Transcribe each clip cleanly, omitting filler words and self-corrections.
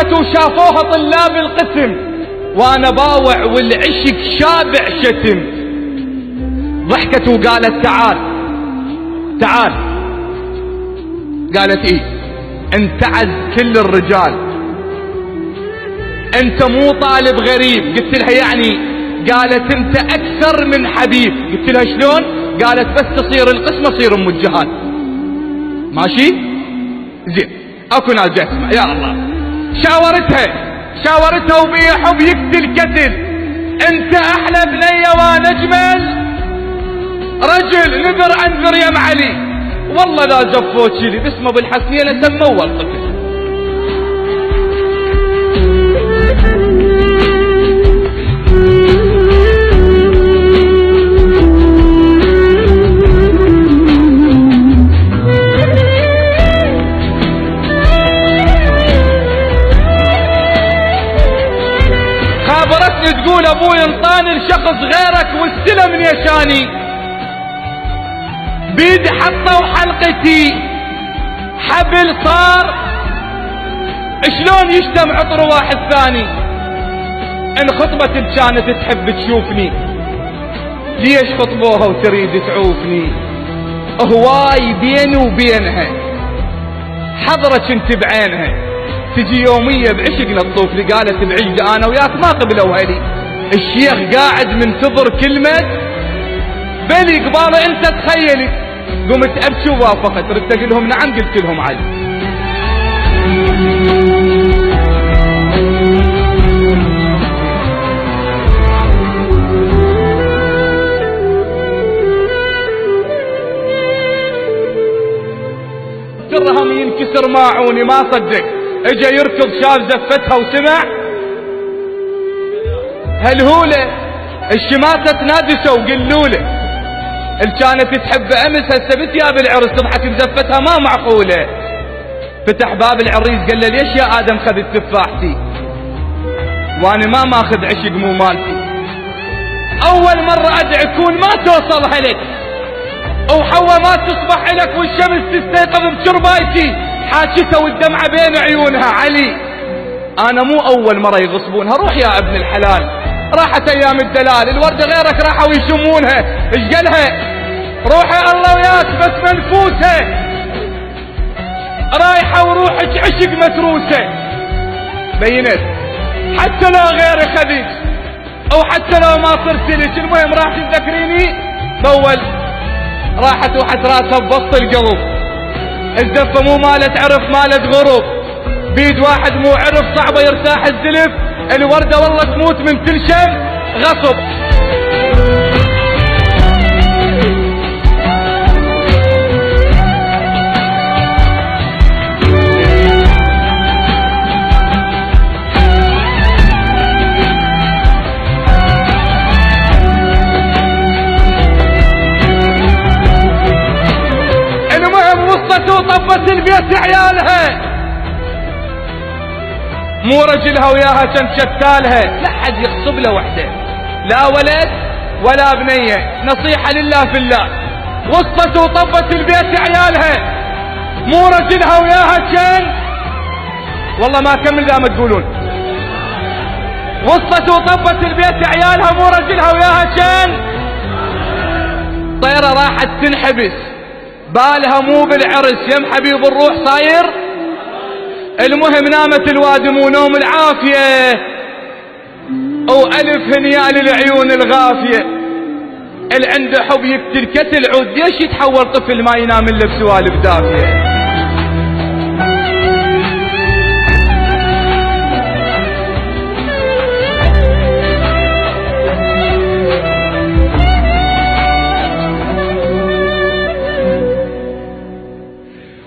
ضحكت وشافوها طلاب القسم، وانا باوع والعشق شابع شتم. ضحكت وقالت تعال تعال. قالت ايه؟ انتعز كل الرجال، انت مو طالب غريب. قلت لها يعني؟ قالت انت اكثر من حبيب. قلت لها شلون؟ قالت بس تصير القسم اصير ام الجهال. ماشي زين، اكو ناس جاي اسمع. يا الله، شاورتها وبي حب يقتل قتل. انت احلى بنيه وانا اجمل رجل. نذر انذر يا معلي، والله لا زفوت شيلي باسمه بالحسنية سموه القتل. خابرتني تقول ابوي انطاني لشخص غيرك واستلم من يشاني. بيد حطوا حلقتي حبل صار، شلون يشتم عطر واحد ثاني؟ ان خطبة كانت تحب تشوفني، ليش خطبوها وتريد تعوفني؟ هواي بيني وبينها حضرك انت بعينها، تجي يومية بعشقنا تطوف لي. قالت بعيد انا وياك ما قبلوا هلي. الشيخ قاعد منتظر كلمة بلي قباله انت تخيلي. قمت ابكي ووافقت، ردت اقول لهم نعم، قلت لهم علي. الدرهم ينكسر ماعوني، ما صدق. اجا يركض شاف زفتها وسمع هالهولة الشماتة تنادسه وقلوله. اللي كانت تحب امس هسه بتياب العرس تضحك بزفتها ما معقوله. فتح باب العريس قال له ليش يا ادم خذت تفاحتي وانا ما ماخذ عشق مو مالتي؟ اول مره ادعي كون ما توصلها لك، وحوا ما تصبح لك والشمس تستيقظ بشربايتي. حاجتها والدمعه بين عيونها علي. انا مو اول مره يغصبونها. روح يا ابن الحلال، راحت ايام الدلال، الوردة غيرك راحوا يشمونها. ايش قالها؟ روحي الله وياك بس منفوسة، رايحة وروحك عشق متروسة. بينت حتى لو غيري خذيك او حتى لو ما صرت لك، المهم راح تذكريني بول. راحت وحت راسها بوسط القلب. الزفة مو مالت عرف مالت غروب، بيد واحد مو عرف صعبة يرتاح الزلف. الوردة والله تموت من تلشم غصب. المهم وصلت وطفت البيت عيالها، مو رجلها وياها كان شتالها. لا حد يخصب له وحده، لا ولد ولا بنيه، نصيحة لله في الله. وصلت وطبت البيت عيالها، مو رجلها وياها كان، والله ما كمل ذا ما تقولون. وصلت وطبت البيت عيالها، مو رجلها وياها كان. طيرة راحت تنحبس، بالها مو بالعرس يم حبيب الروح صاير. المهم نامت الوادم ونوم العافية، وألف هنيال العيون الغافية. اللي عنده حب يقتل كتل عود، ليش يتحول طفل ما ينام الا بسوالف دافية؟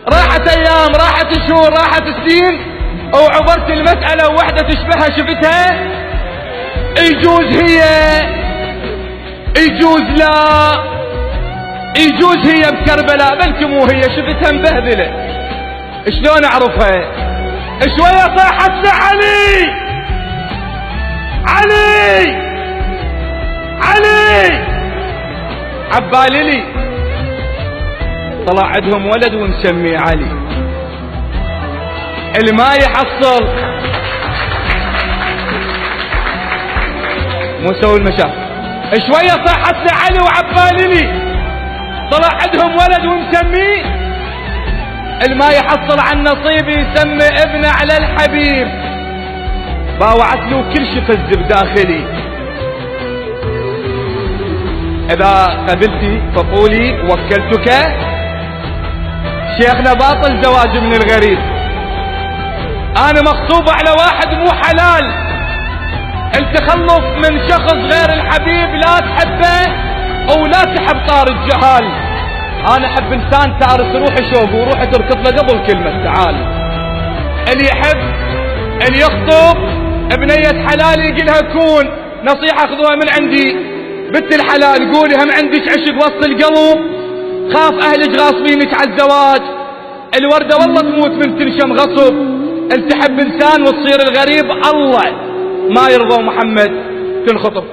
راحت ايام، راحت شهور، راحت سنين، وعبرت المسألة ووحدة تشبهها شفتها. يجوز هي، يجوز لا، يجوز هي بكربلاء، بلكي مو هي، شفتها مبهذلة. شلون اعرفها؟ شوية صاحت لعلي، علي علي عبالي لي، طلع عندهم ولد ونسميه علي. اللي ما يحصل مو سوي المشاكل. شوية صاحت لي علي وعبالي طلع عندهم ولد ومسميه الما يحصل عن نصيبي يسمي ابنه على الحبيب. باوعت له كل شي فز بداخلي. اذا قبلتي فقولي وكلتك. شيخنا باطل زواج من الغريب. انا مخطوبة على واحد مو حلال. التخلص من شخص غير الحبيب لا تحبه او لا تحب طار الجهال. انا احب انسان تارس روحي شوق وروحي تركض له قبل كلمة تعال. اللي يحب اللي يخطب بنية حلال يقلها كون. نصيحة خذوها من عندي بنت الحلال قولي هم عندك عشق وسط القلب. خاف اهلك غاصبينك على الزواج. الوردة والله تموت من تنشم غصب. انت تحب انسان وتصير الغريب الله ما يرضى محمد تنخطب.